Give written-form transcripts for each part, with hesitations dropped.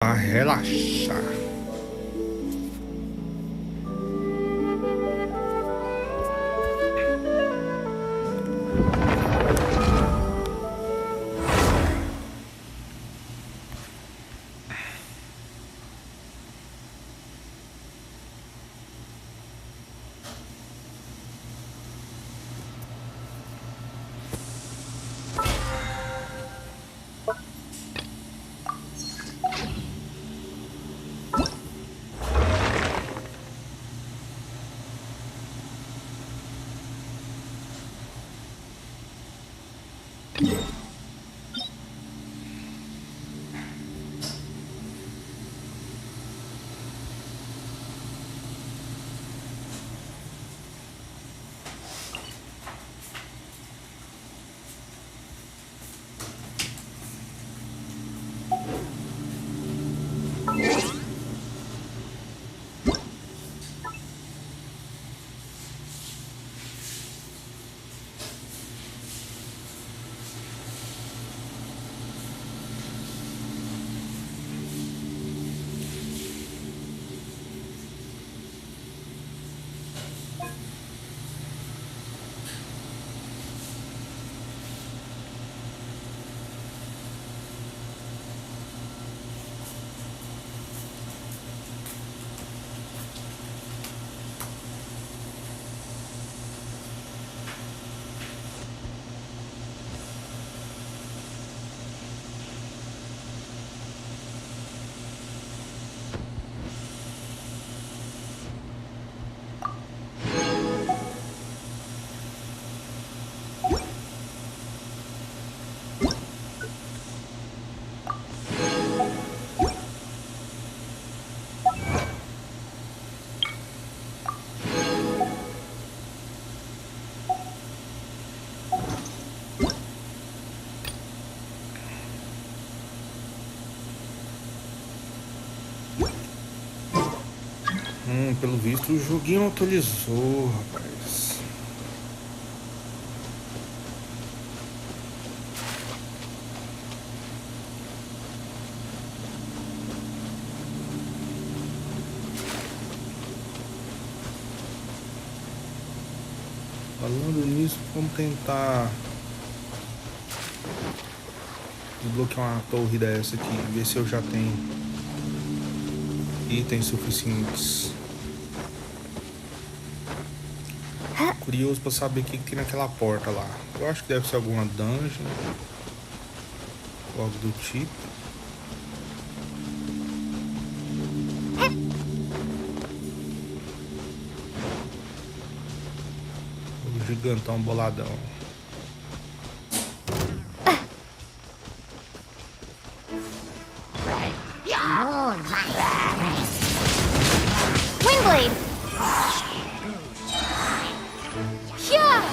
Pra relaxar. Pelo visto o joguinho atualizou, rapaz. Falando nisso, vamos tentar desbloquear uma torre dessa aqui, ver se eu já tenho itens suficientes. Curioso pra saber o que tem naquela porta lá. Eu acho que deve ser alguma dungeon, algo do tipo. O gigantão boladão. Windblade! Yeah!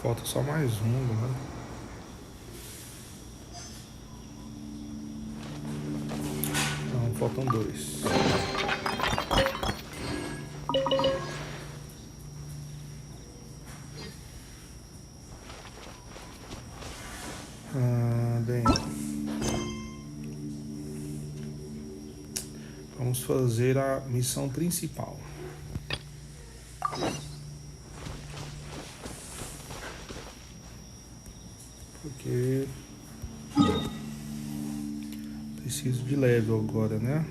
Falta só mais um, né? Não, faltam dois. Bem, vamos fazer a missão principal. Porque preciso de level agora, né?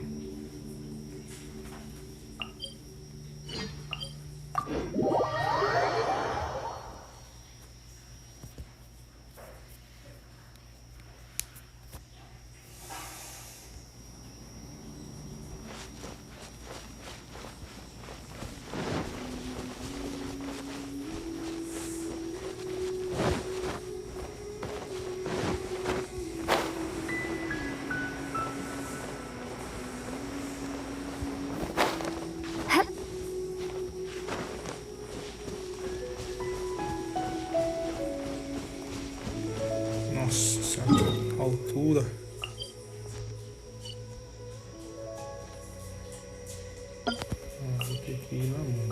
Nossa senhora, altura. Vou ter que ir na mão.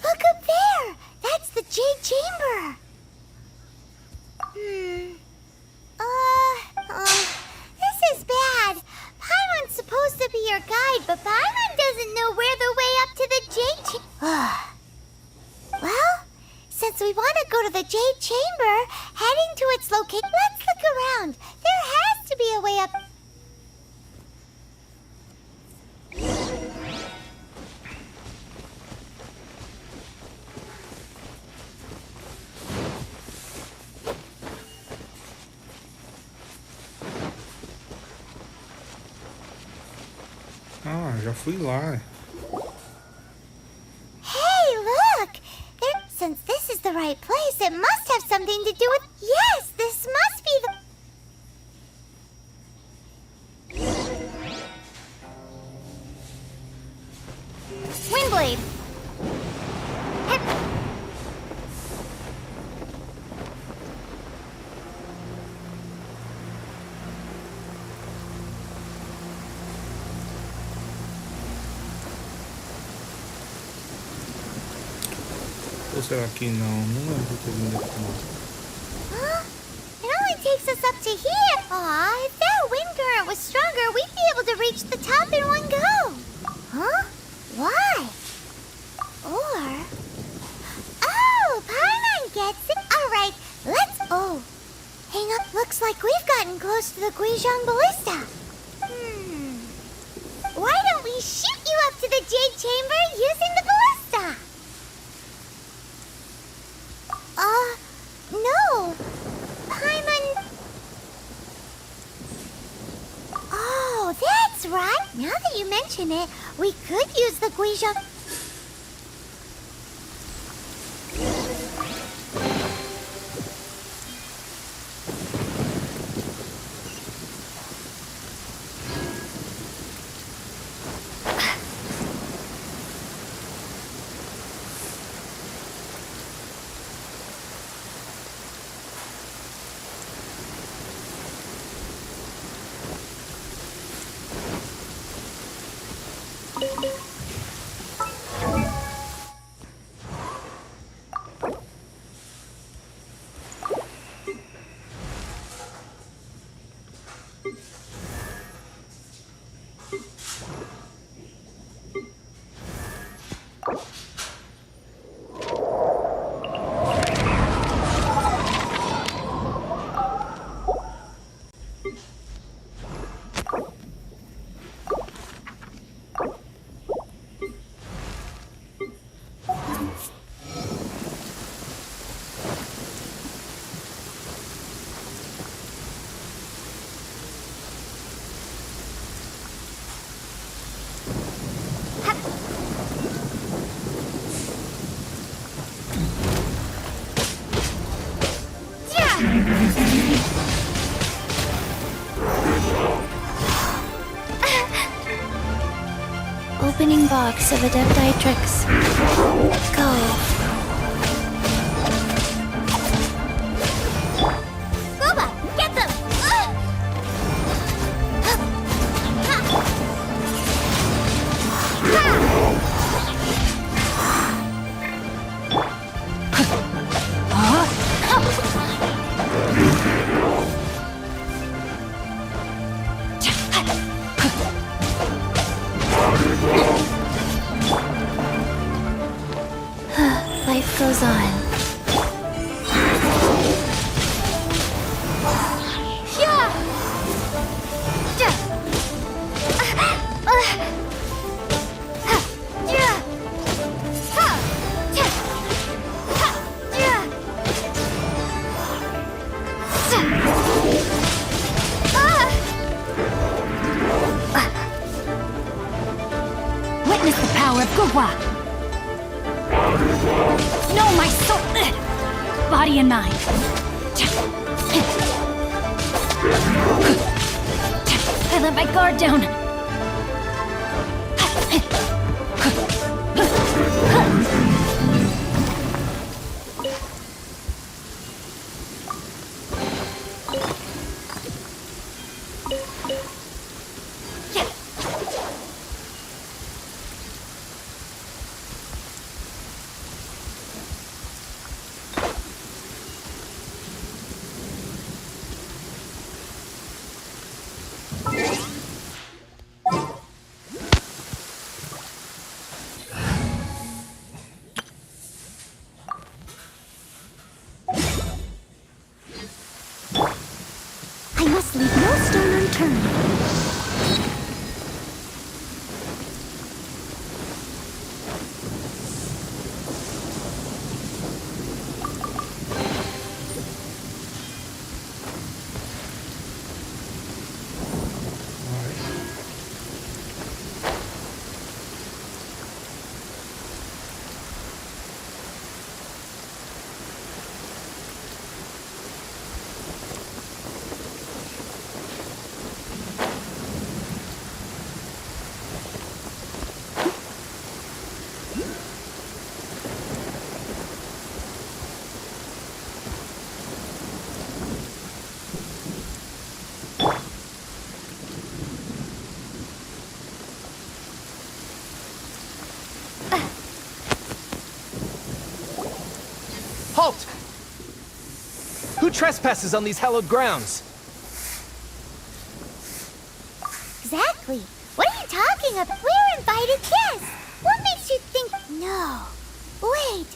Look up there! That's the Jade Chamber! This is bad. Paimon's supposed to be your guide, but Paimon doesn't know where the way up to the Jade Chamber. Well, since we want to go to the Jade Chamber, heading to its location, let's look around. There has to be a way up. Ah, já fui lá. Hey, look! Since this is the right place, it must have something to do with... Yes, this must be the... Windblade! Ou será que não? Não lembro de ter vindo aqui não. Huh? It only takes us up to here. Aw, if that wind current was stronger, we'd be able to reach the top in one go. Huh? Why? Or... Oh, Paimon gets it. All right, let's... Oh, hang up. Looks like we've gotten close to the Guizhong Ballista. Why don't we shoot you up to the Jade Chamber using the ballista? No. Paimon... Oh, that's right. Now that you mention it, we could use the Guizhong... Opening box of Adepti-Trix. Go. Gooba, get them! Life goes on. Witness the power of Gugwa! No, my soul! Body and mind. I let my guard down. I must leave no stone unturned. Halt! Who trespasses on these hallowed grounds? Exactly. What are you talking about? We're invited guests. What makes you think... No. Wait.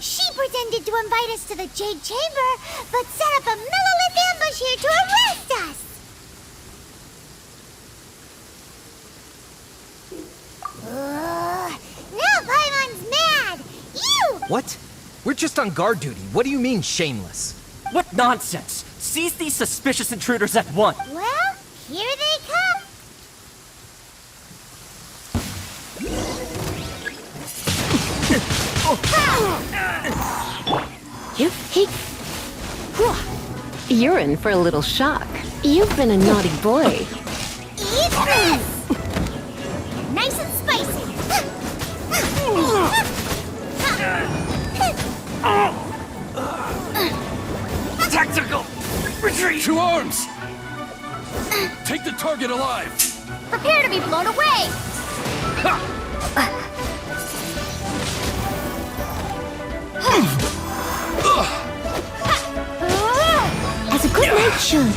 She pretended to invite us to the Jade Chamber, but set up a millilith ambush here to arrest us. Now Paimon's mad. You! What? We're just on guard duty. What do you mean, shameless? What nonsense! Seize these suspicious intruders at once! Well, here they come. You're in for a little shock. You've been a naughty boy. Eat this! Nice and spicy. Tactical! Retreat! To arms! Take the target alive! Prepare to be blown away. As a good knight should.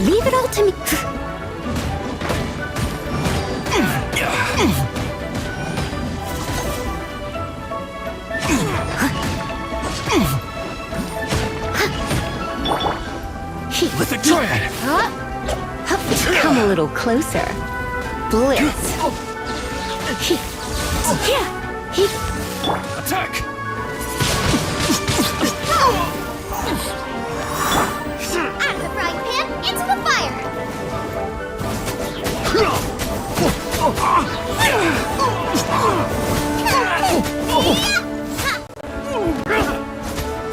Leave it all to me. Let the try! Come a little closer. Blitz. Attack! Out of the frying pan, into the fire.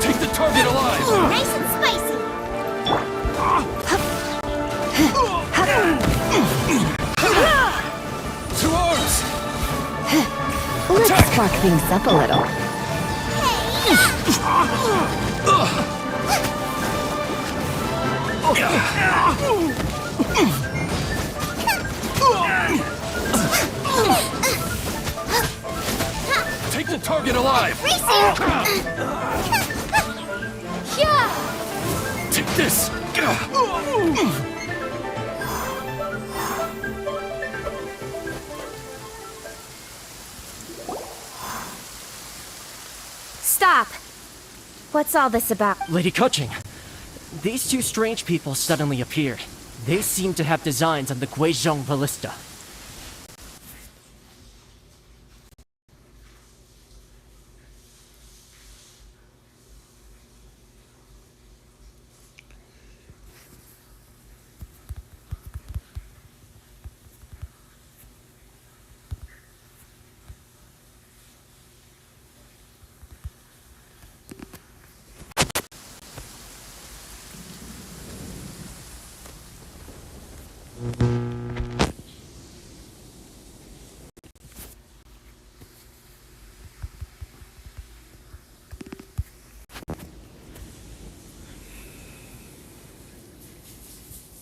Take the target alive! Nice and spark things up a little. Take the target alive! Take this! Stop! What's all this about? Lady Kuching, these two strange people suddenly appeared. They seem to have designs on the Guizhong Ballista.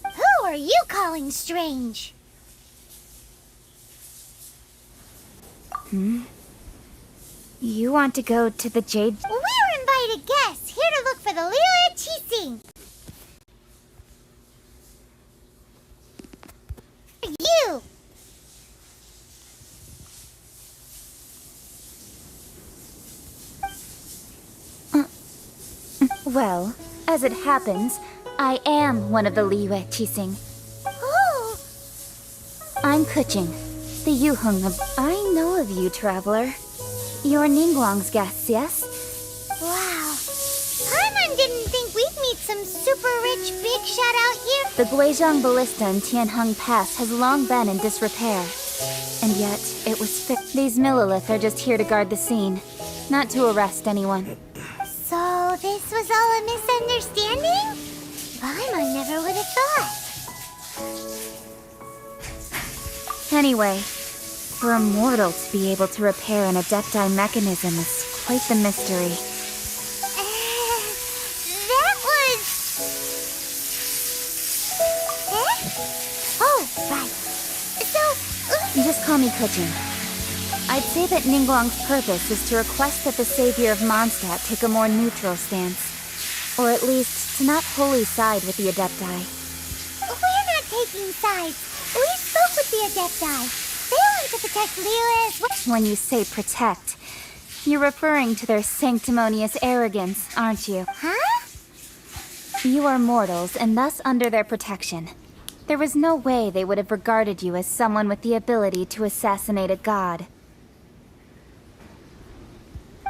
Who are you calling strange? You want to go to the Jade... We're invited guests, here to look for the Liyue Qixing. You! Well, as it happens, I am one of the Liyue Qixing. Oh! I'm Kuching, the Yuheng of... I know of you, traveler. You're Ningguang's guests, yes? Wow. Paimon didn't think we'd meet some super rich big shot out here. The Guizhong Ballista in Tianheng Pass has long been in disrepair. And yet, it was fixed. These Millilith are just here to guard the scene, not to arrest anyone. So this was all a misunderstanding? Paimon never would have thought. Anyway, for a mortal to be able to repair an Adepti mechanism is quite the mystery. That was... Oh, right. So, Just call me Kuching. I'd say that Ningguang's purpose is to request that the savior of Mondstadt take a more neutral stance. Or at least, to not wholly side with the Adepti. we're not taking sides. We spoke with the Adepti. They want to protect Liyue as well. When you say protect, you're referring to their sanctimonious arrogance, aren't you? Huh? You are mortals, and thus under their protection. There was no way they would have regarded you as someone with the ability to assassinate a god.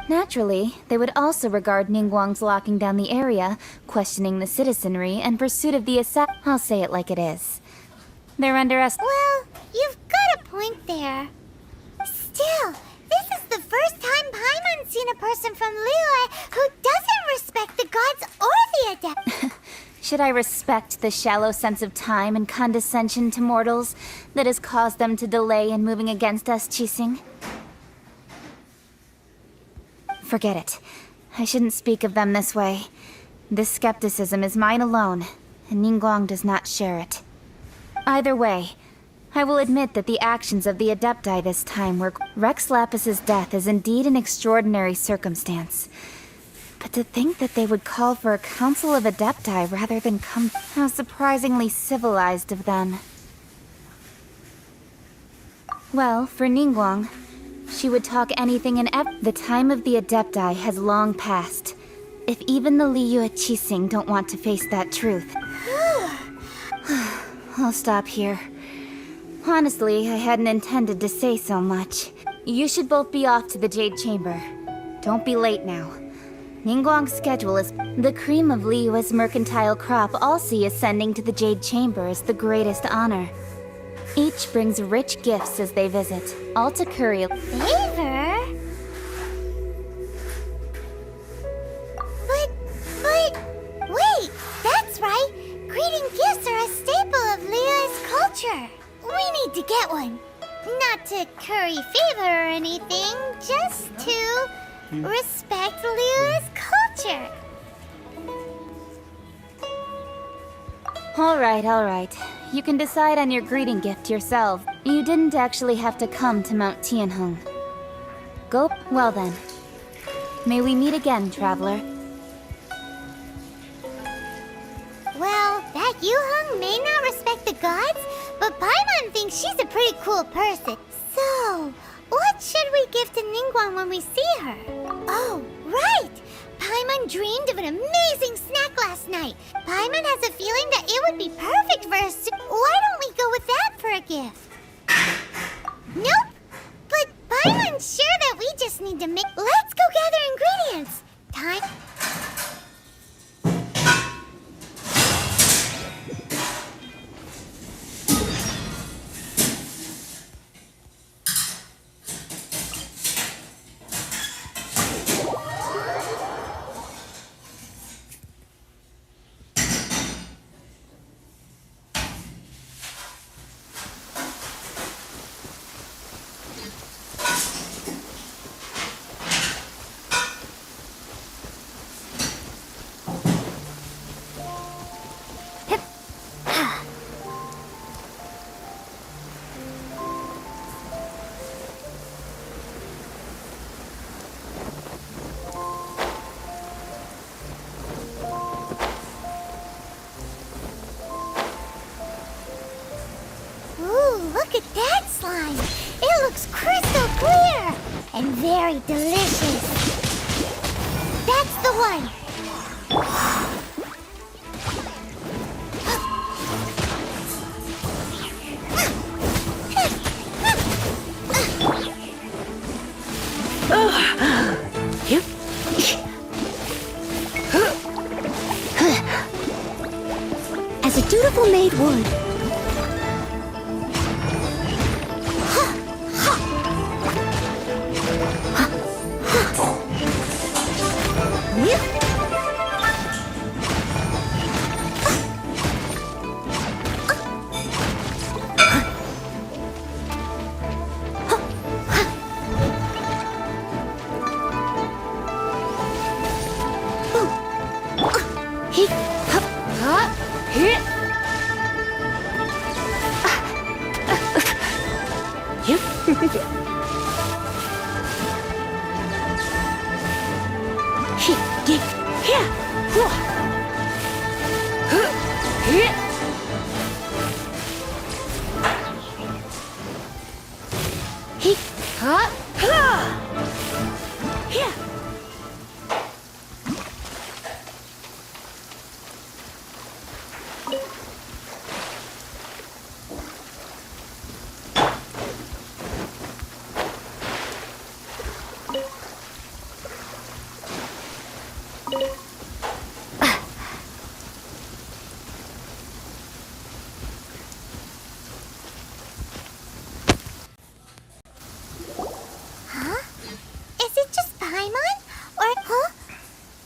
Naturally, they would also regard Ningguang's locking down the area, questioning the citizenry, and pursuit of the I'll say it like it is. They're Well, you've got a point there. Still, this is the first time Paimon's seen a person from Liyue who doesn't respect the gods or the Adept. Should I respect the shallow sense of time and condescension to mortals that has caused them to delay in moving against us, Qixing? Forget it. I shouldn't speak of them this way. This skepticism is mine alone, and Ningguang does not share it. Either way, I will admit that the actions of the Adepti this time were... Rex Lapis's death is indeed an extraordinary circumstance. But to think that they would call for a council of Adepti rather than come... How surprisingly civilized of them. Well, for Ningguang, she would talk anything and The time of the Adepti has long passed. If even the Liyue Qixing don't want to face that truth. I'll stop here. Honestly, I hadn't intended to say so much. You should both be off to the Jade Chamber. Don't be late now. Ningguang's schedule is... The cream of Liyue's mercantile crop all see ascending to the Jade Chamber as the greatest honor. Each brings rich gifts as they visit, all to curry... Favor? But... Wait, that's right. Greeting gifts are a staple of Liyue's culture. We need to get one. not to curry favor or anything, just to respect Liyue's culture. All right. You can decide on your greeting gift yourself. You didn't actually have to come to Mount Tianheng. Go. Well then. May we meet again, traveler. Well, that Yuheng may not respect the gods, but Paimon thinks she's a pretty cool person. So, what should we give to Ningguang when we see her? Oh, right! Paimon dreamed of an amazing snack last night. Paimon has a feeling that it would be perfect for us to... Why don't we go with that for a gift? Nope! But Paimon's sure that we just need to make... Let's go gather ingredients! Time... Look at that slime! It looks crystal clear! And very delicious! That's the one! As a dutiful maid would.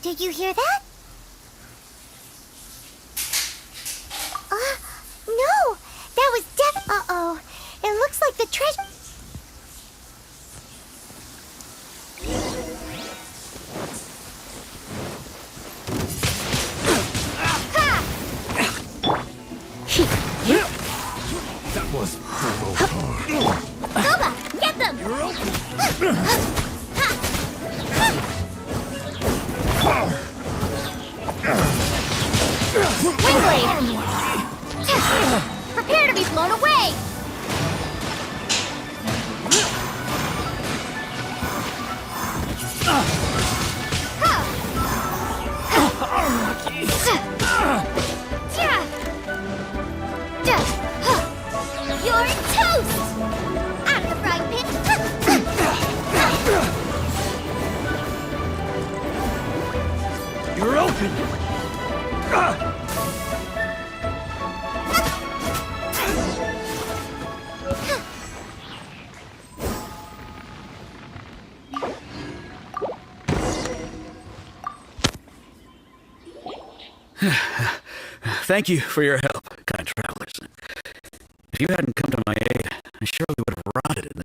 Did you hear that? No! That was Uh-oh. It looks like the treasure... That was Goba, get them! Windblade! Prepare to be blown away! You're toast! Out of the frying pan! You're open! Thank you for your help, kind travelers. If you hadn't come to my aid, I surely would have rotted in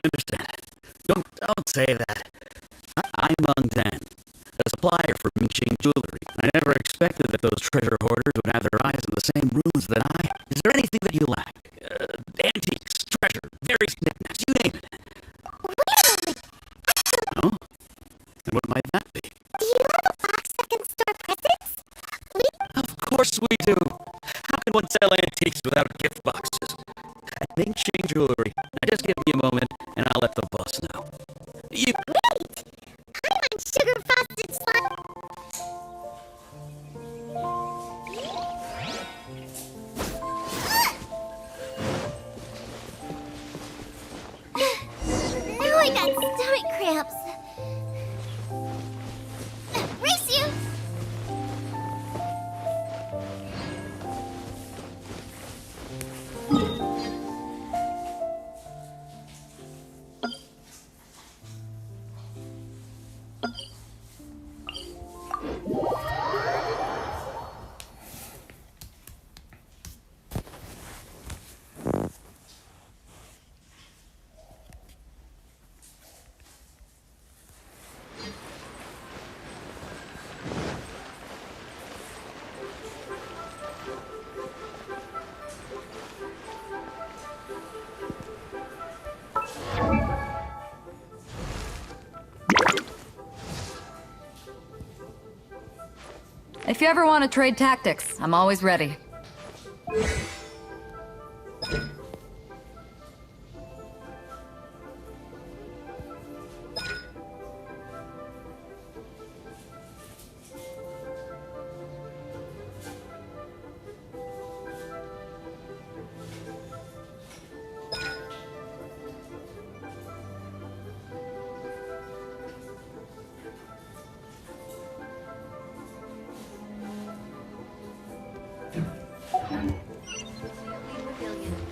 understand. Don't say that. I'm Mung Dan, a supplier for Mingxing jewelry. I never expected that those treasure hoarders would have their eyes on the same rooms that I. Is there anything that you lack? Antiques, treasure, various knickknacks, you name it. Oh? And what might that be? Do you have a box that can store presents? Of course we do. How can one sell antiques without gift boxes? At Mingxing jewelry. Now just give me a moment, and I'll let the boss know. You. Great! I want sugar frosted slime. Now I got stomach cramps. Race you! If you ever want to trade tactics, I'm always ready.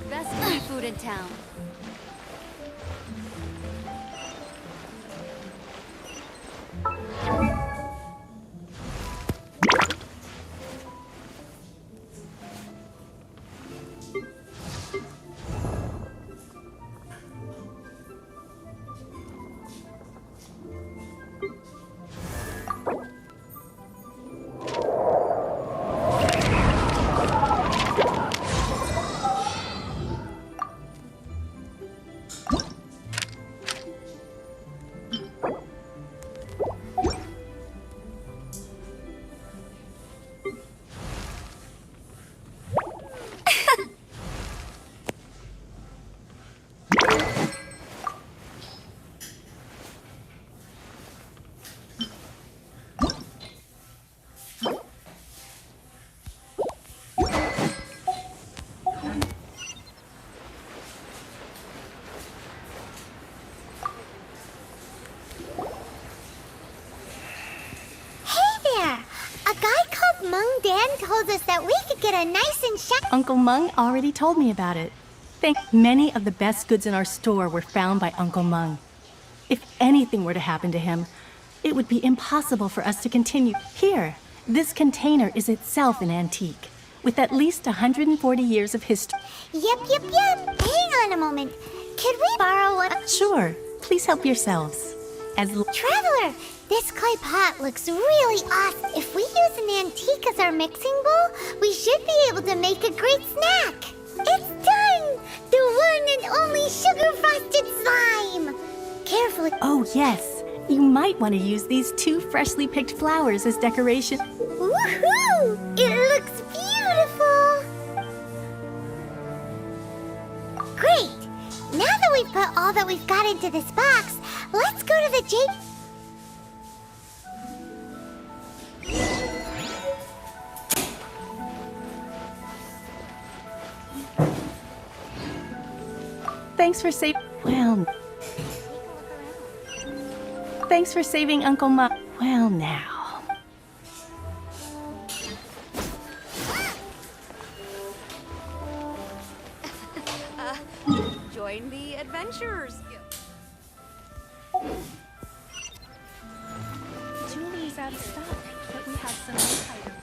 Best seafood in town. Mung Dan told us that we could get a nice and shiny. Uncle Mung already told me about it. Many of the best goods in our store were found by Uncle Mung. If anything were to happen to him, it would be impossible for us to continue. Here, this container is itself an antique, with at least 140 years of history. Yep. Hang on a moment. Could we borrow one? Sure. Please help yourselves. Traveler, this clay pot looks really awesome. If we use an antique as our mixing bowl, we should be able to make a great snack. It's done! The one and only sugar-frosted slime! Carefully. Oh, yes. You might want to use these 2 freshly picked flowers as decoration. Woohoo! It looks beautiful! Great! Now that we've put all that we've got into this box, let's go to the jade... Thanks for saving... Well... Thanks for saving Uncle Mung. Well, now... Join the adventurers. Julie's out of stock, but we have some new items.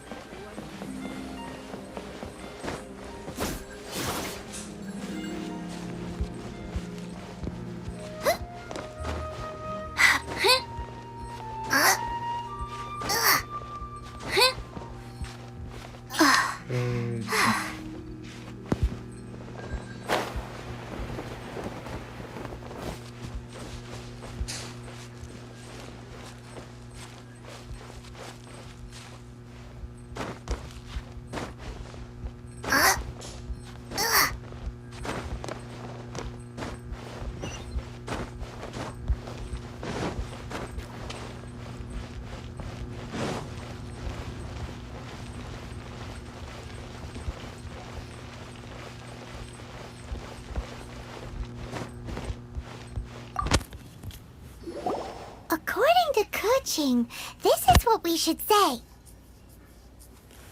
approaching. This is what we should say.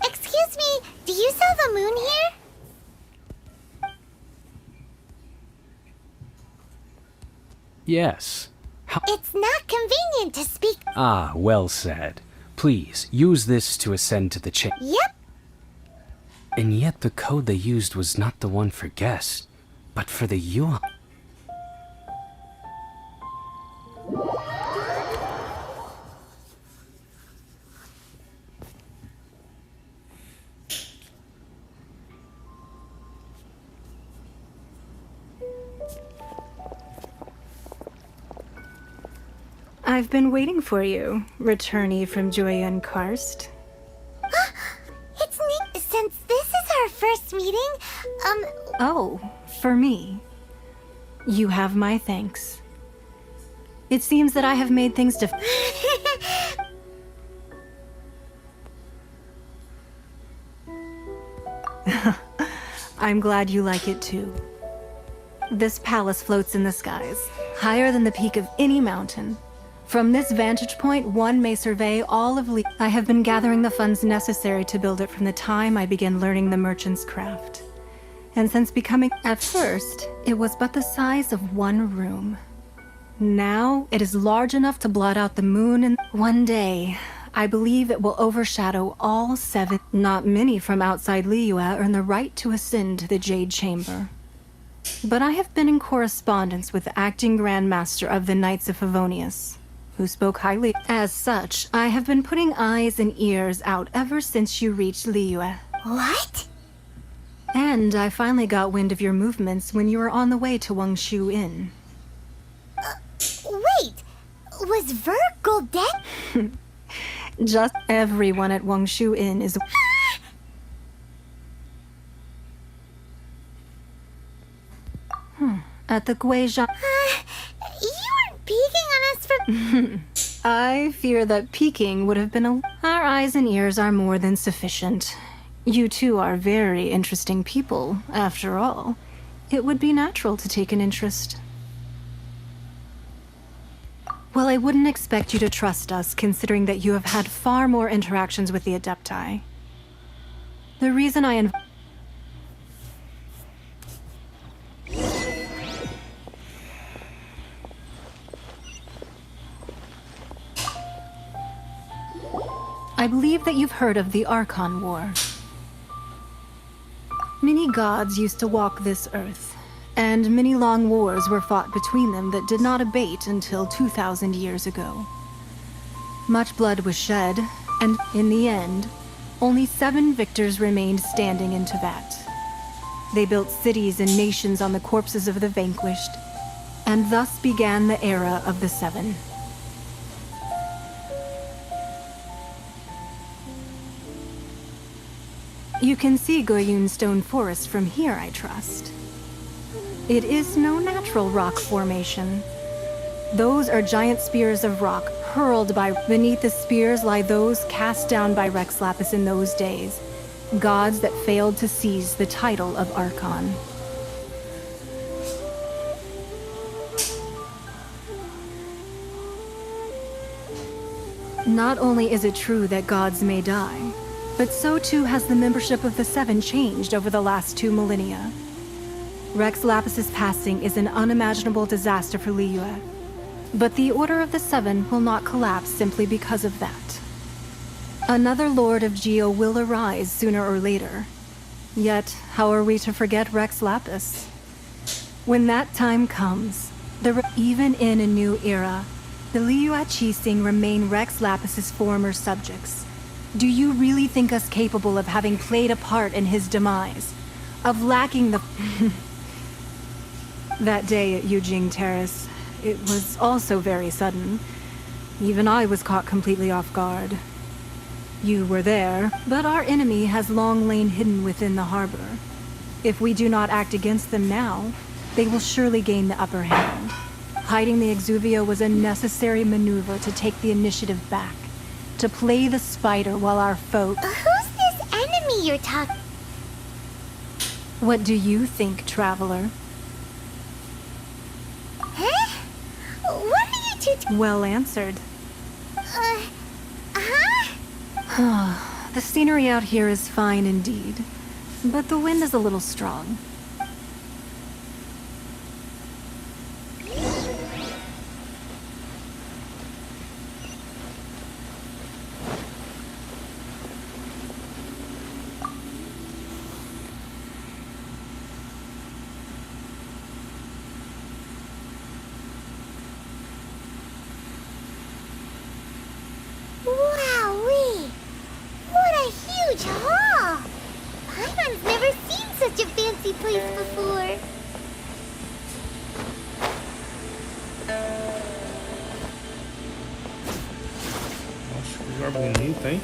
Excuse me, do you sell the moon here? Yes. It's not convenient to speak. Ah, well said. Please, use this to ascend to the chain. Yep. And yet the code they used was not the one for guests, but for the yuan. I've been waiting for you, returnee from Joyun Karst. It's neat. Since this is our first meeting, Oh, for me. You have my thanks. It seems that I have made things I'm glad you like it too. This palace floats in the skies, higher than the peak of any mountain. From this vantage point, one may survey all of I have been gathering the funds necessary to build it from the time I began learning the merchant's craft. And since becoming... At first, it was but the size of one room. Now, it is large enough to blot out the moon, and one day, I believe it will overshadow all 7. Not many from outside Liyue earn the right to ascend to the Jade Chamber. But I have been in correspondence with the acting Grand Master of the Knights of Favonius, who spoke highly. As such, I have been putting eyes and ears out ever since you reached Liyue. what? And I finally got wind of your movements when you were on the way to Wangshu Inn. Wait, was Virgil dead? Just everyone at Wangshu Inn is... At the Guizhang... You weren't peeking on us for... I fear that peeking would have been a... Our eyes and ears are more than sufficient. You two are very interesting people, after all. It would be natural to take an interest. Well, I wouldn't expect you to trust us, considering that you have had far more interactions with the Adepti. The reason I believe that you've heard of the Archon War. Many gods used to walk this earth, and many long wars were fought between them that did not abate until 2,000 years ago. Much blood was shed, and in the end, only 7 victors remained standing in Tibet. They built cities and nations on the corpses of the vanquished, and thus began the era of the 7. You can see Goyun Stone Forest from here, I trust. It is no natural rock formation. Those are giant spears of rock hurled by... Beneath the spears lie those cast down by Rex Lapis in those days, gods that failed to seize the title of Archon. Not only is it true that gods may die, but so too has the membership of the 7 changed over the last 2 millennia. Rex Lapis's passing is an unimaginable disaster for Liyue, but the Order of the 7 will not collapse simply because of that. Another Lord of Geo will arise sooner or later. Yet, how are we to forget Rex Lapis? When that time comes, even in a new era, the Liyue Qixing remain Rex Lapis's former subjects. Do you really think us capable of having played a part in his demise? Of lacking the... That day at Yujing Terrace, it was also very sudden. Even I was caught completely off guard. You were there, but our enemy has long lain hidden within the harbor. If we do not act against them now, they will surely gain the upper hand. Hiding the Exuvio was a necessary maneuver to take the initiative back. To play the spider while our foe... Who's this enemy you're talking... What do you think, traveler? Huh? What are you two... Well answered. The scenery out here is fine indeed, but the wind is a little strong. Wowee! What a huge hall! Paimon's never seen such a fancy place before. Nossa, que lugar bonito, hein?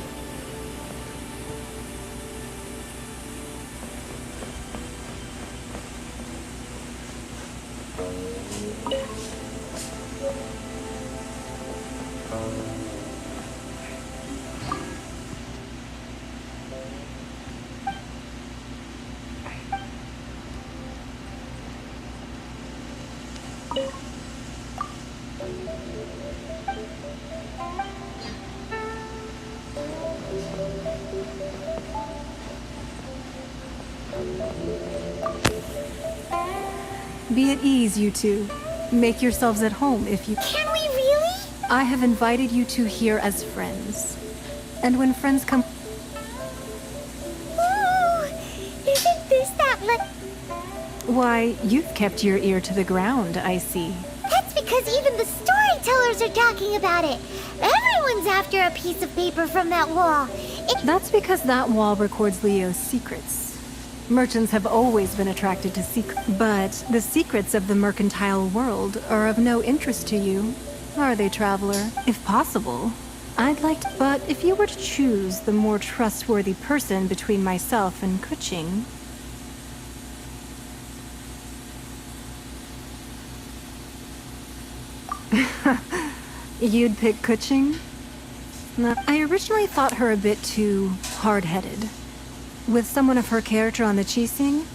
Be at ease, you two. Make yourselves at home if you... Can we really? I have invited you two here as friends. And when friends come... Ooh! Isn't this that Why, you've kept your ear to the ground, I see. That's because even the storytellers are talking about it. Everyone's after a piece of paper from that wall. That's because that wall records Leo's secrets. Merchants have always been attracted to secrets. But the secrets of the mercantile world are of no interest to you, are they, traveler? If possible, I'd like to... But if you were to choose the more trustworthy person between myself and Kuching... You'd pick Kuching? No, I originally thought her a bit too hard-headed. With someone of her character on the Qixing,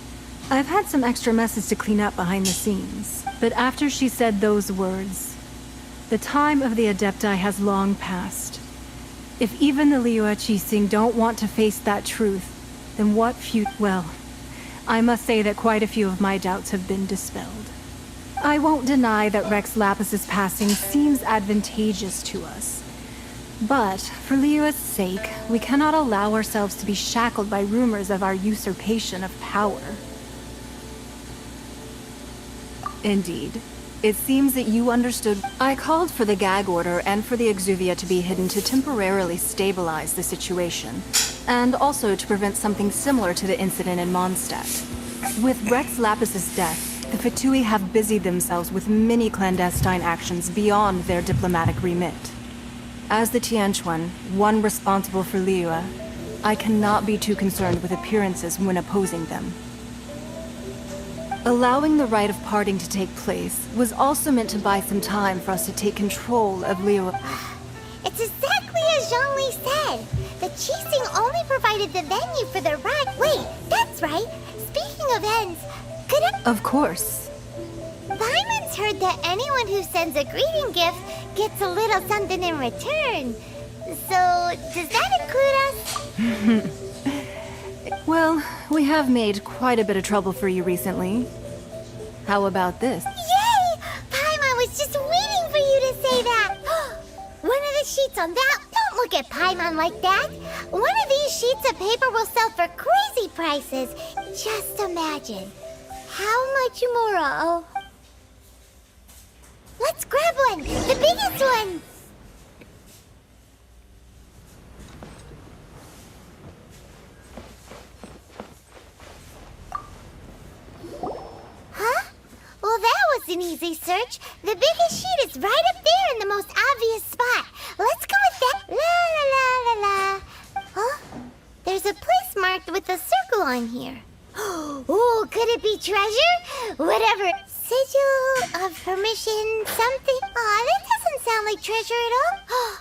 I've had some extra messes to clean up behind the scenes. But after she said those words, the time of the Adepti has long passed. If even the Liyue Qixing don't want to face that truth, then what well, I must say that quite a few of my doubts have been dispelled. I won't deny that Rex Lapis's passing seems advantageous to us. But, for Liyue's sake, we cannot allow ourselves to be shackled by rumors of our usurpation of power. Indeed. It seems that you understood. I called for the gag order and for the Exuvia to be hidden to temporarily stabilize the situation, and also to prevent something similar to the incident in Mondstadt. With Rex Lapis's death, the Fatui have busied themselves with many clandestine actions beyond their diplomatic remit. As the Tianquan, one responsible for Liyue, I cannot be too concerned with appearances when opposing them. Allowing the rite of parting to take place was also meant to buy some time for us to take control of Liyue. It's exactly as Zhongli said. The Qixing only provided the venue for the rite. Wait, that's right. Speaking of ends, could I... Of course. Paimon's heard that anyone who sends a greeting gift gets a little something in return. So, does that include us? Well, we have made quite a bit of trouble for you recently. How about this? Yay! Paimon was just waiting for you to say that. One of the sheets on that... Don't look at Paimon like that. One of these sheets of paper will sell for crazy prices. Just imagine. How much more? Let's grab one! The biggest one! Huh? Well, that was an easy search. The biggest sheet is right up there in the most obvious spot. Let's go with that. La la la la la. Huh? There's a place marked with a circle on here. Oh, could it be treasure? Whatever. Sigil of permission, something. Aw, that doesn't sound like treasure at all.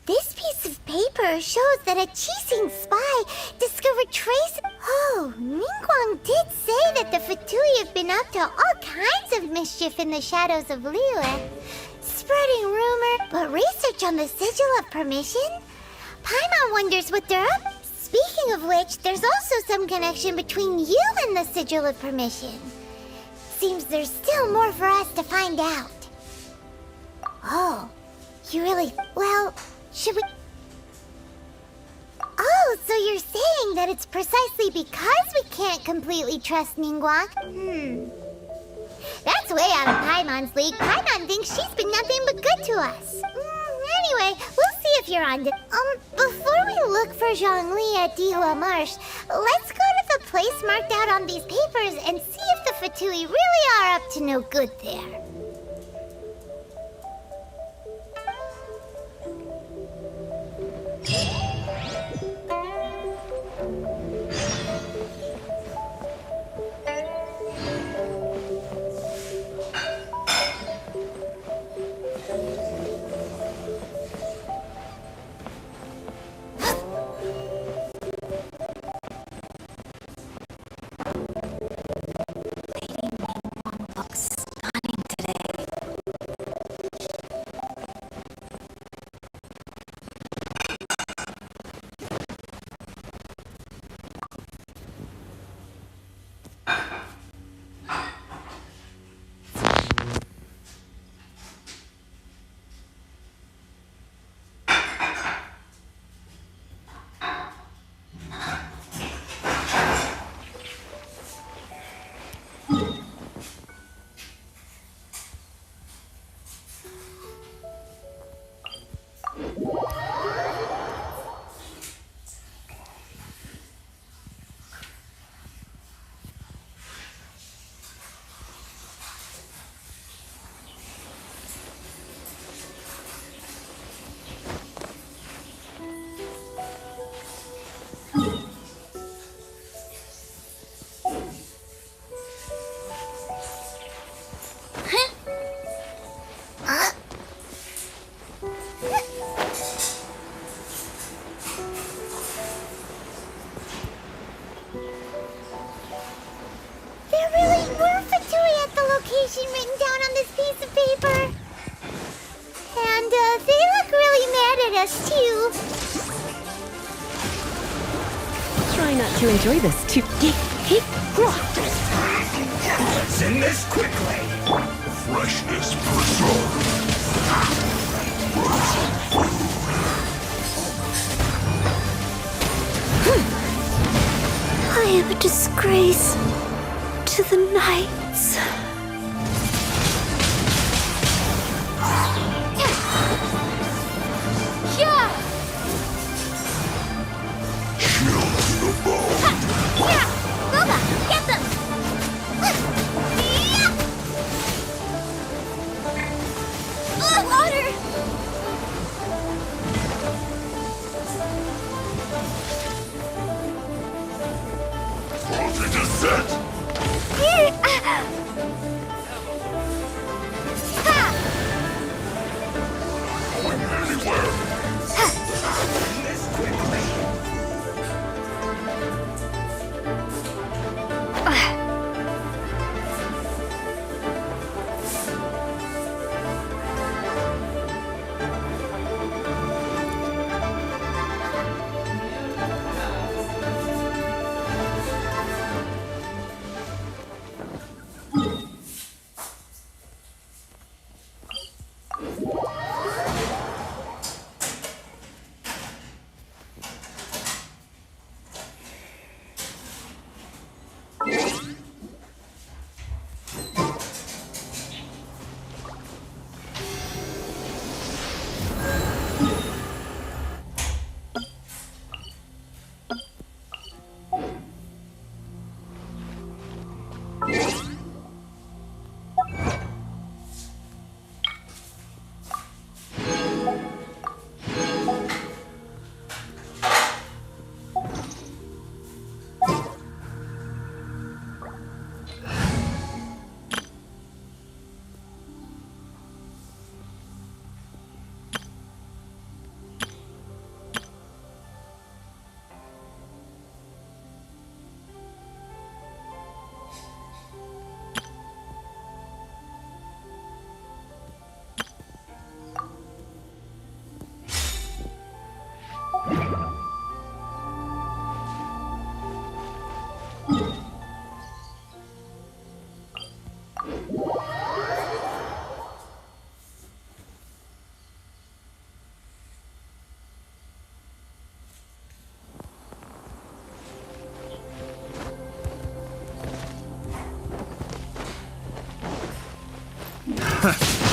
This piece of paper shows that a Qixing spy discovered traces. Oh, Ningguang did say that the Fatui have been up to all kinds of mischief in the shadows of Liyue. Spreading rumor, but research on the Sigil of permission? Paimon wonders what they're up. Speaking of which, there's also some connection between you and the Sigil of Permission. Seems there's still more for us to find out. Oh, you really... Well, should we... Oh, so you're saying that it's precisely because we can't completely trust Ningguang? That's way out of Paimon's league. Paimon thinks she's been nothing but good to us. Anyway, we'll see if you're on to... Before we look for Zhongli at Dihua Marsh, let's go to the place marked out on these papers and see if the Fatui really are up to no good there. Written down on this piece of paper. And they look really mad at us too. Try not to enjoy this too. Let's end this quickly. Freshness preserved. I am a disgrace to the knights.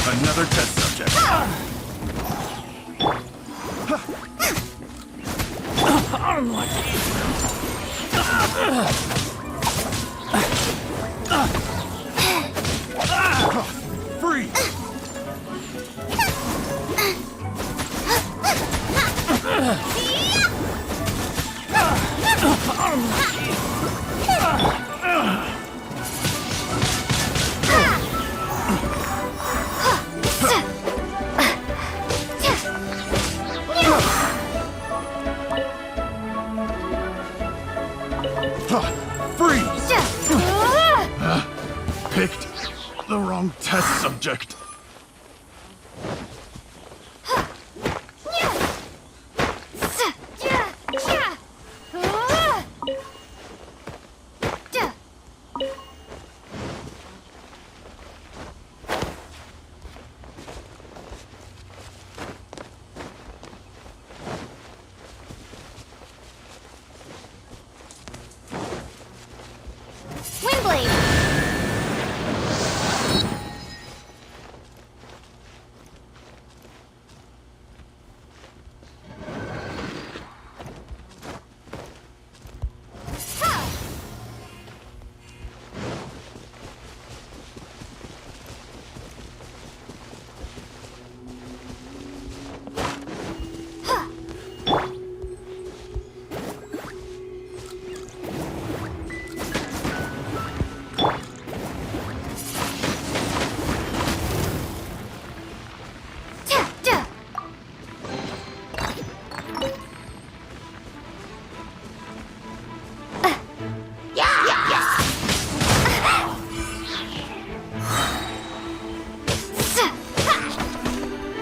Another test subject. Free! Freeze! Picked the wrong test subject. Windblade!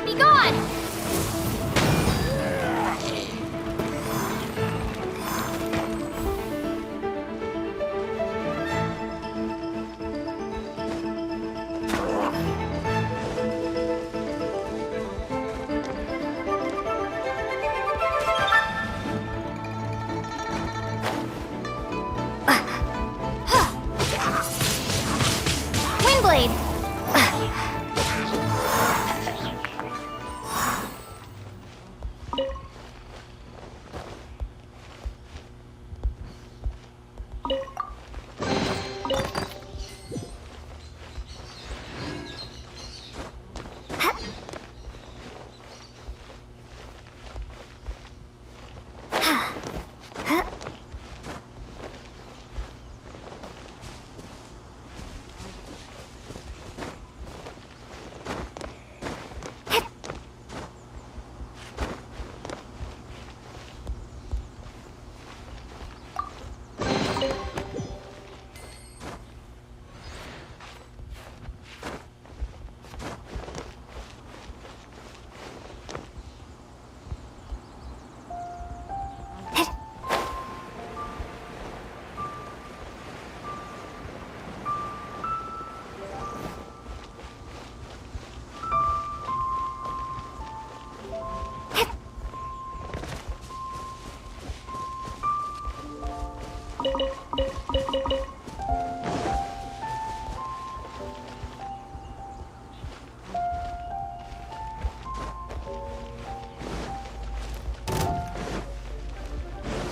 Be gone! Windblade!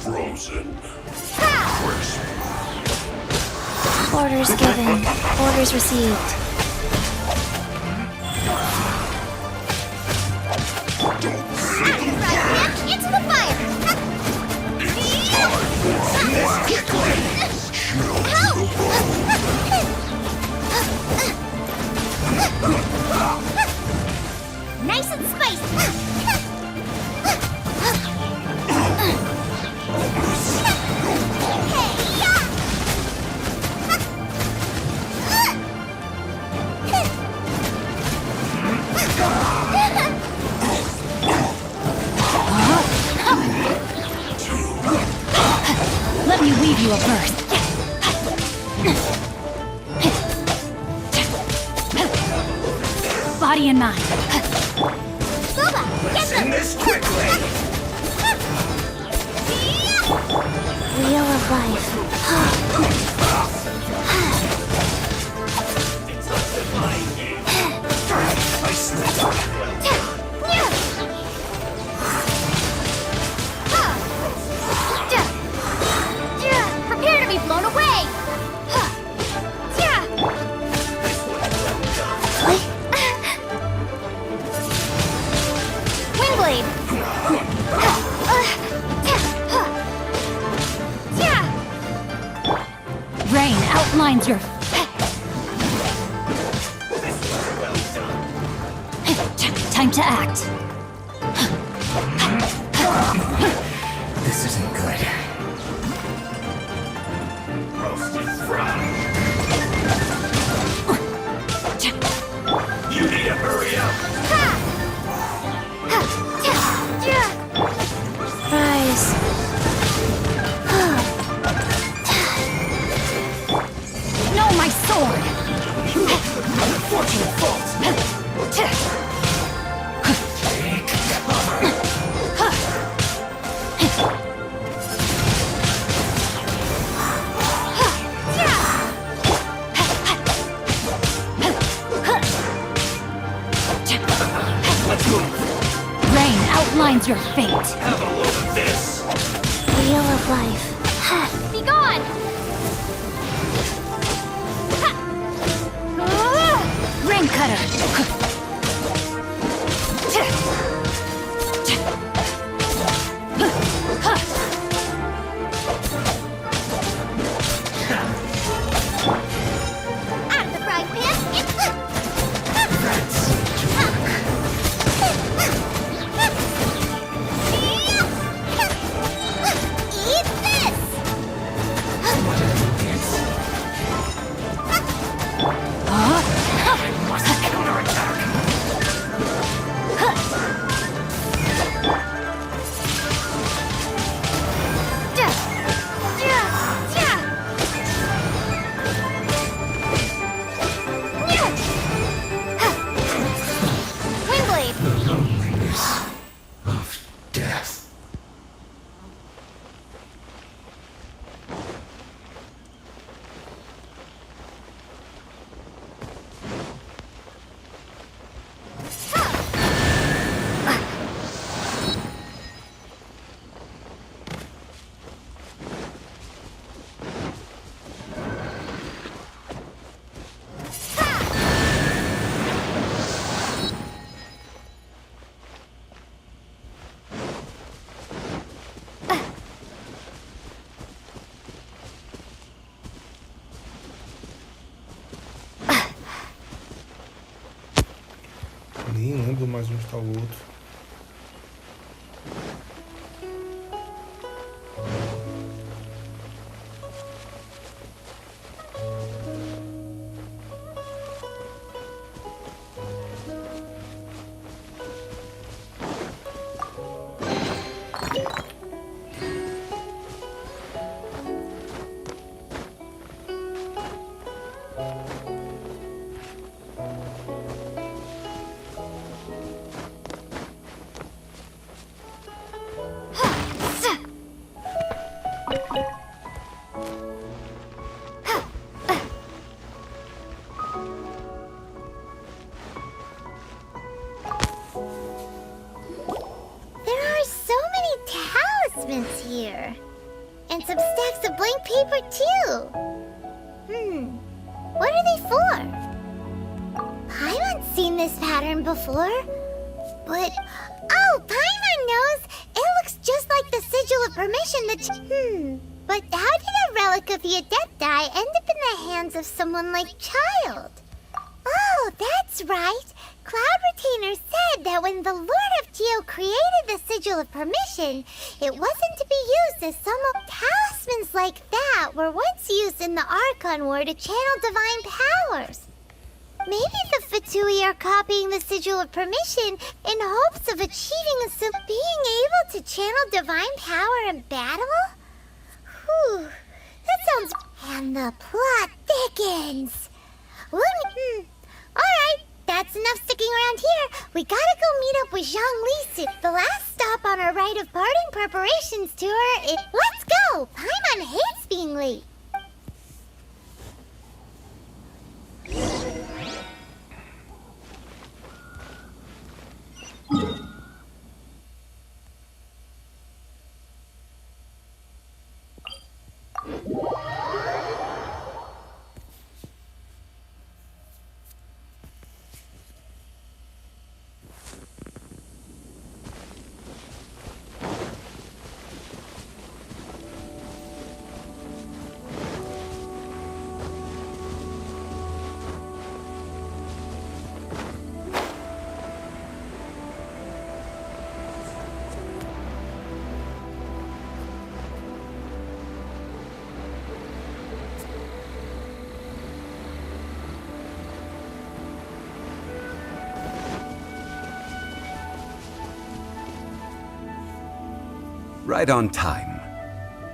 Frozen. Orders given. Orders received. Into the fire! Nice and spicy! Let me weave you a burst. body and mind. Boba, get them! this quickly! Wheel of life. I slipped up. Prepare to be blown away! Wingblade! Rain outlines your... Time to act. This isn't good. Roasted fry. You need to hurry up. Rise. No, my sword! Unfortunate fault. Rain outlines your fate. Have a load of this. Wheel of life. Be gone! Rain cutter! At the frying pan. Eat this! Wingblade! Of death. Nem lembro mais onde está o outro. Here. And some stacks of blank paper, too. What are they for? Paimon's seen this pattern before. But, oh, Paimon knows! It looks just like the sigil of permission that... But how did a relic of the Adepti end up in the hands of someone like Child? Oh, that's right. Cloud Retainer said that when the Lord of Geo created the Sigil of Permission, it wasn't to be used as some talismans like that were once used in the Archon War to channel divine powers. Maybe the Fatui are copying the Sigil of Permission in hopes of achieving being able to channel divine power in battle? Whew, that sounds... And the plot thickens. Alright, that's enough sticking around We gotta go meet up with Zhongli soon. The last stop on our rite of parting preparations tour is... Let's go! Paimon hates being late. Right on time.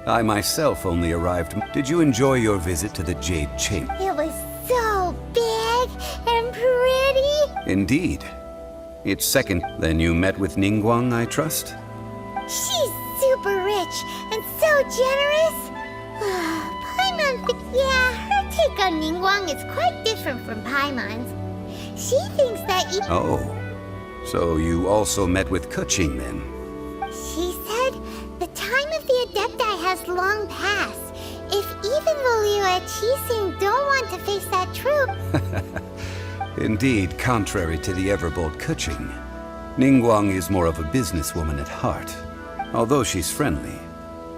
I myself only arrived. Did you enjoy your visit to the Jade Chamber? It was so big and pretty. Indeed. It's second. Then you met with Ningguang, I trust? She's super rich and so generous. Paimon, yeah, her take on Ningguang is quite different from Paimon's. She thinks that Oh. So you also met with Keqing then? She said the time of the Adepti has long passed. If even Liu and Qixing don't want to face that truth... Indeed, contrary to the ever-bold Keqing, Ningguang is more of a businesswoman at heart. Although she's friendly,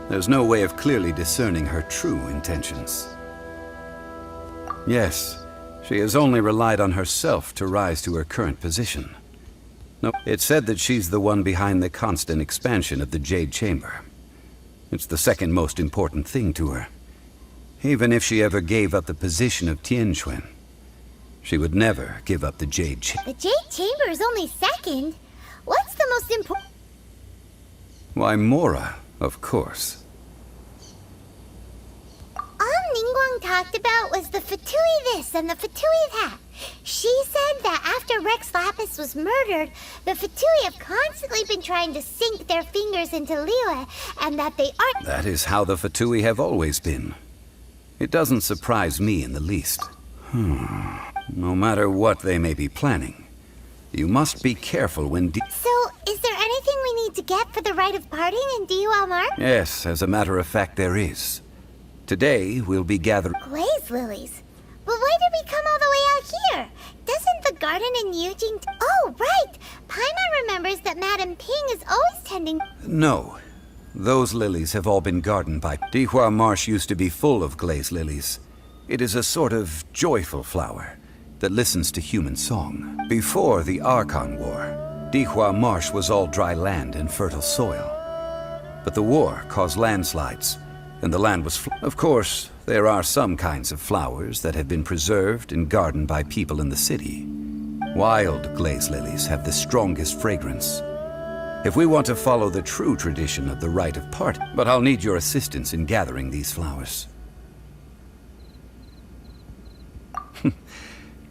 there's no way of clearly discerning her true intentions. Yes, she has only relied on herself to rise to her current position. No, it's said that she's the one behind the constant expansion of the Jade Chamber. It's the second most important thing to her. Even if she ever gave up the position of Tianquan, she would never give up the Jade Chamber. The Jade Chamber is only second. What's the most important? Why, Mora, of course. All Ningguang talked about was the Fatui this and the Fatui that. She said that after Rex Lapis was murdered, the Fatui have constantly been trying to sink their fingers into Liyue, and that they aren't... That is how the Fatui have always been. It doesn't surprise me in the least. No matter what they may be planning, you must be careful when So, is there anything we need to get for the rite of parting in Diwa Mar? Yes, as a matter of fact, there is. Today, we'll be gathering... Glaze lilies. But why did we come all the way out here? Doesn't the garden in Yujing... Oh, right! Paimon remembers that Madame Ping is always tending... No. Those lilies have all been gardened by... Dihua Marsh used to be full of glaze lilies. It is a sort of joyful flower that listens to human song. Before the Archon War, Dihua Marsh was all dry land and fertile soil. But the war caused landslides, and the land was... Of course, there are some kinds of flowers that have been preserved and gardened by people in the city. Wild glaze lilies have the strongest fragrance. If we want to follow the true tradition of the rite of parting, but I'll need your assistance in gathering these flowers.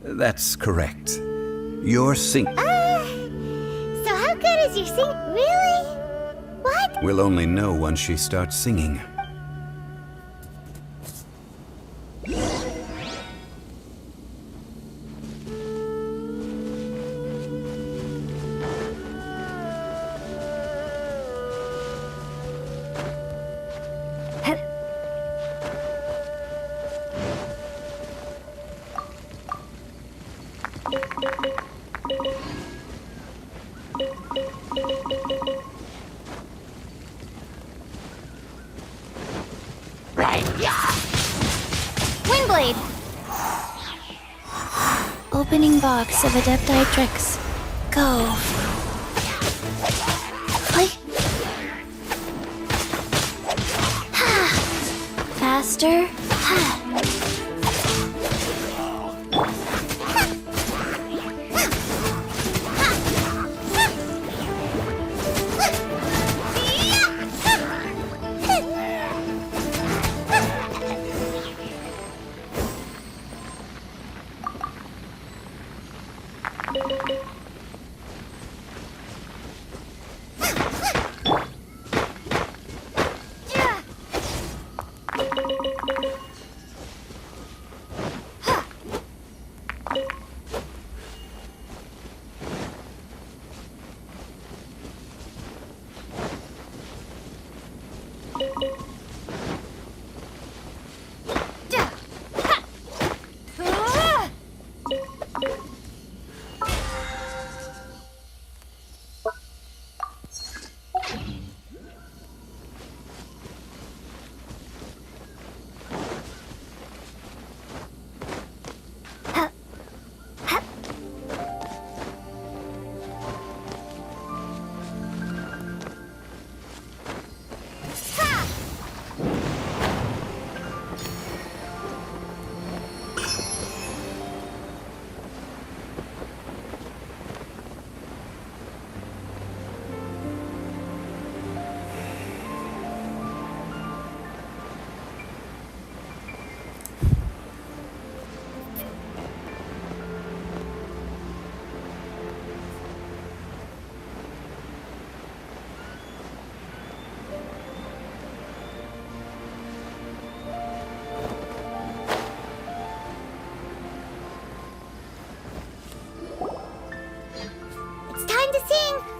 That's correct. Your sing... So how good is your sing... Really? What? We'll only know once she starts singing. Windblade! Opening box of Adepti tricks. Go. Play. Faster.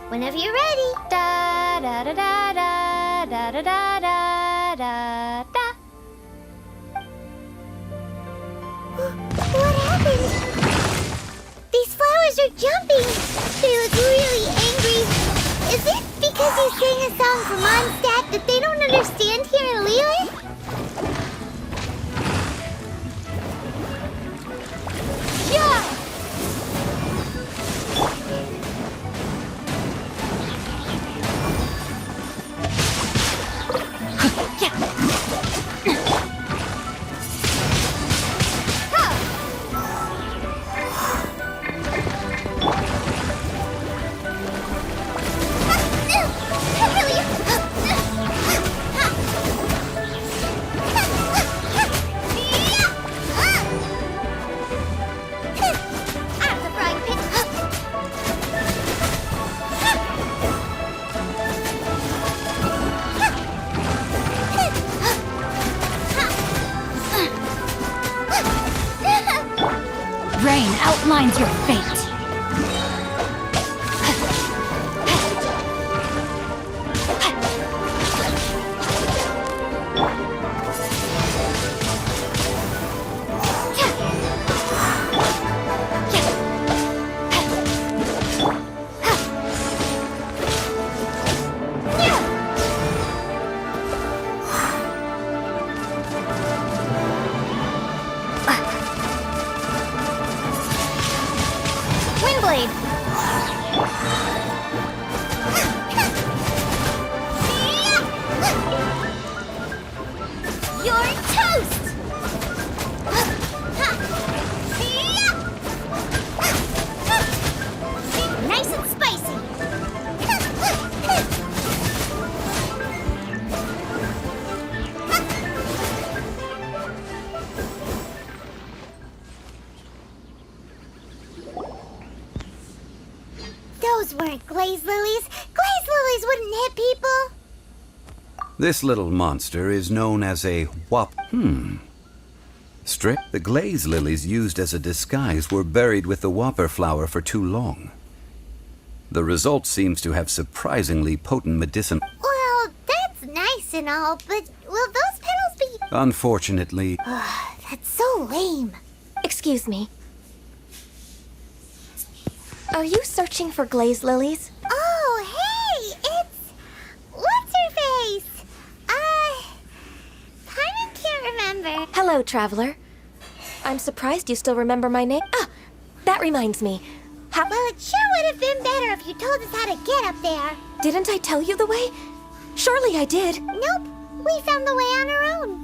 Whenever you're ready. Da da da da da da da da da da da. What happened? These flowers are jumping. They look really angry. Is it because you sang a song for Mondstadt that they don't understand here in Liyue? Yeah! Rain outlines your fate. You're toast! Nice and spicy! Those weren't glaze lilies. Glaze lilies wouldn't hit people. This little monster is known as a Strip, the glaze lilies used as a disguise were buried with the whopper flower for too long. The result seems to have surprisingly potent medicine. Well, that's nice and all, but will those petals be... Unfortunately, That's so lame. Excuse me. Are you searching for glaze lilies? Oh, hey! It's... What's her face? Kinda can't remember. Hello, traveler. I'm surprised you still remember my name. Ah, that reminds me. Well, it sure would have been better if you told us how to get up there. Didn't I tell you the way? Surely I did. Nope, we found the way on our own.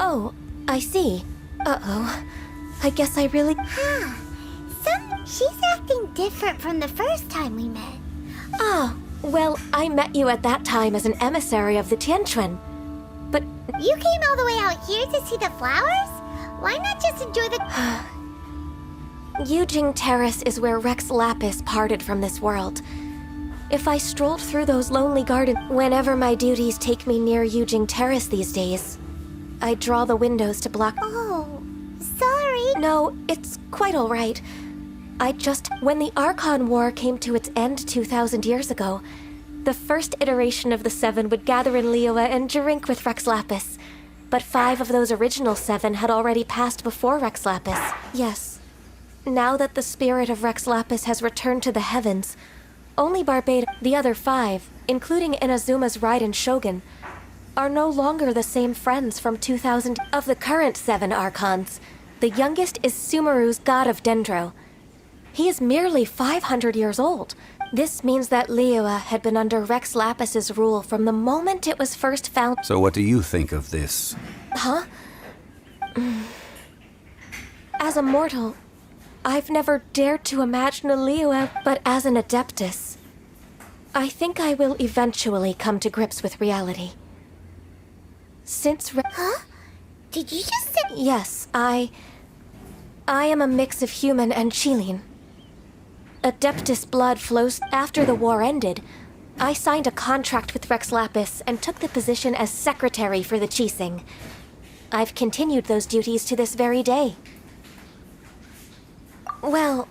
Oh, I see. Uh-oh. I guess I really... She's acting different from the first time we met. Ah, well, I met you at that time as an emissary of the Tianquan. But... You came all the way out here to see the flowers? Why not just enjoy the... Yujing Terrace is where Rex Lapis parted from this world. If I strolled through those lonely gardens... Whenever my duties take me near Yujing Terrace these days, I draw the windows to block... Oh, sorry. No, it's quite all right. When the Archon War came to its end 2,000 years ago, the first iteration of the Seven would gather in Liyue and drink with Rex Lapis. But 5 of those original 7 had already passed before Rex Lapis. Yes. Now that the spirit of Rex Lapis has returned to the heavens, only the other 5, including Inazuma's Raiden Shogun, are no longer the same friends from 2000. Of the current 7 Archons, the youngest is Sumeru's god of Dendro. He is merely 500 years old. This means that Liyue had been under Rex Lapis's rule from the moment it was first found. So what do you think of this? Huh? As a mortal, I've never dared to imagine a Liyue, but as an Adeptus, I think I will eventually come to grips with reality. Huh? Did you just say... Yes, I am a mix of human and Qilin. Adeptus blood flows. After the war ended, I signed a contract with Rex Lapis and took the position as secretary for the Qixing. I've continued those duties to this very day. Well,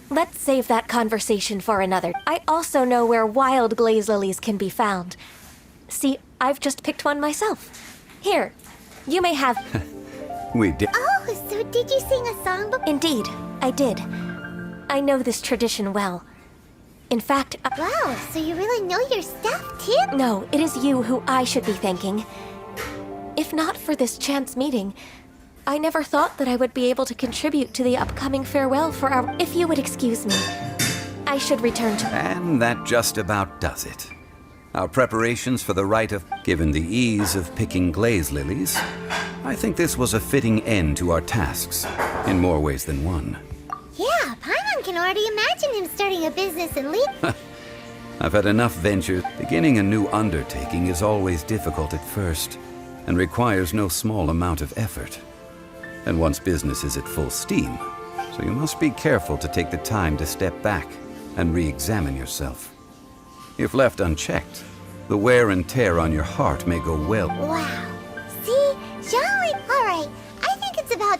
let's save that conversation for another. I also know where wild glaze lilies can be found. See, I've just picked one myself. Here, you may have... We did. Oh, so did you sing a song before? Indeed, I did. I know this tradition well. In fact, Wow, so you really know your stuff, too? no, it is you who I should be thanking. If not for this chance meeting, I never thought that I would be able to contribute to the upcoming farewell for our... If you would excuse me, I should return to... And that just about does it. Our preparations for the rite of... Given the ease of picking glaze lilies, I think this was a fitting end to our tasks, in more ways than one. Yeah, Paimon can already imagine him starting a business and lead. I've had enough ventures. Beginning a new undertaking is always difficult at first, and requires no small amount of effort. And once business is at full steam, so you must be careful to take the time to step back and re-examine yourself. If left unchecked, the wear and tear on your heart may go well. Wow. See? Jean-Louis... Alright, I think it's about...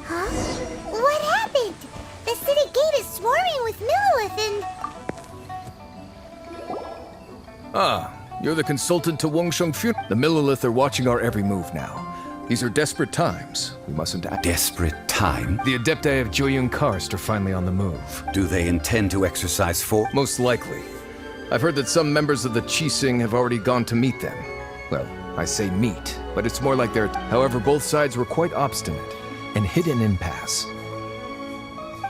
Huh? What happened? The city gate is swarming with Millilith and... Ah, you're the consultant to Wangsheng Funeral. The Millilith are watching our every move now. These are desperate times. We mustn't act. Desperate time? The Adepti of Joyun Karst are finally on the move. Do they intend to exercise force? Most likely. I've heard that some members of the Qixing have already gone to meet them. Well, I say meet, but it's more like they're... However, both sides were quite obstinate and hit an impasse.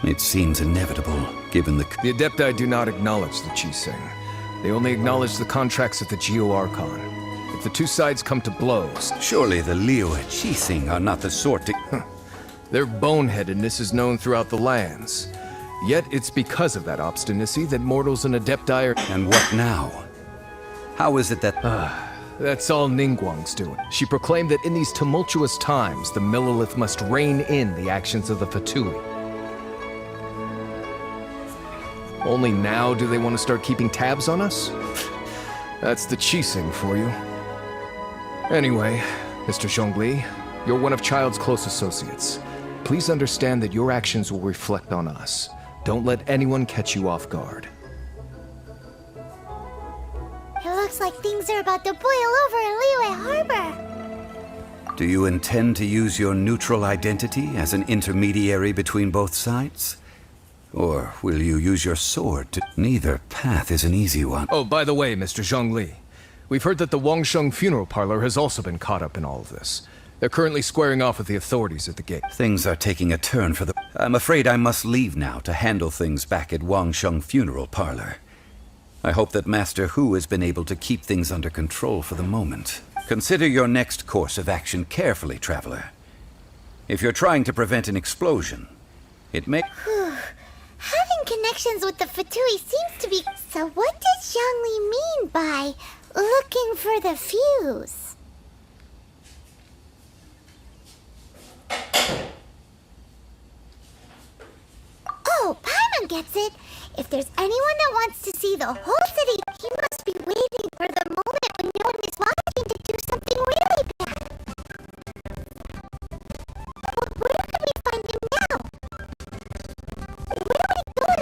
It seems inevitable, given the... The Adepti do not acknowledge the Qixing. They only acknowledge the contracts at the Geo-Archon. If the two sides come to blows... Surely the Liyue Qixing are not the sort to... Their boneheadedness is known throughout the lands. Yet it's because of that obstinacy that mortals and Adepti are... And what now? How is it that... That's all Ningguang's doing. She proclaimed that in these tumultuous times, the Millilith must rein in the actions of the Fatui. Only now do they want to start keeping tabs on us? That's the Qixing for you. Anyway, Mr. Zhongli, you're one of Child's close associates. Please understand that your actions will reflect on us. Don't let anyone catch you off guard. It looks like things are about to boil over in Liyue Harbor. Do you intend to use your neutral identity as an intermediary between both sides? Or will you use your sword to... Neither path is an easy one. Oh, by the way, Mr. Zhongli, we've heard that the Wangsheng Funeral Parlor has also been caught up in all of this. They're currently squaring off with the authorities at the gate. Things are taking a turn for the... I'm afraid I must leave now to handle things back at Wangsheng Funeral Parlor. I hope that Master Hu has been able to keep things under control for the moment. Consider your next course of action carefully, Traveler. If you're trying to prevent an explosion, it may... Having connections with the Fatui seems to be... So what does Zhongli mean by looking for the fuse? Oh, Paimon gets it. If there's anyone that wants to see the whole city, he must be waiting for the moment when no one is watching to do something really bad. But where can we find him now? Where would he go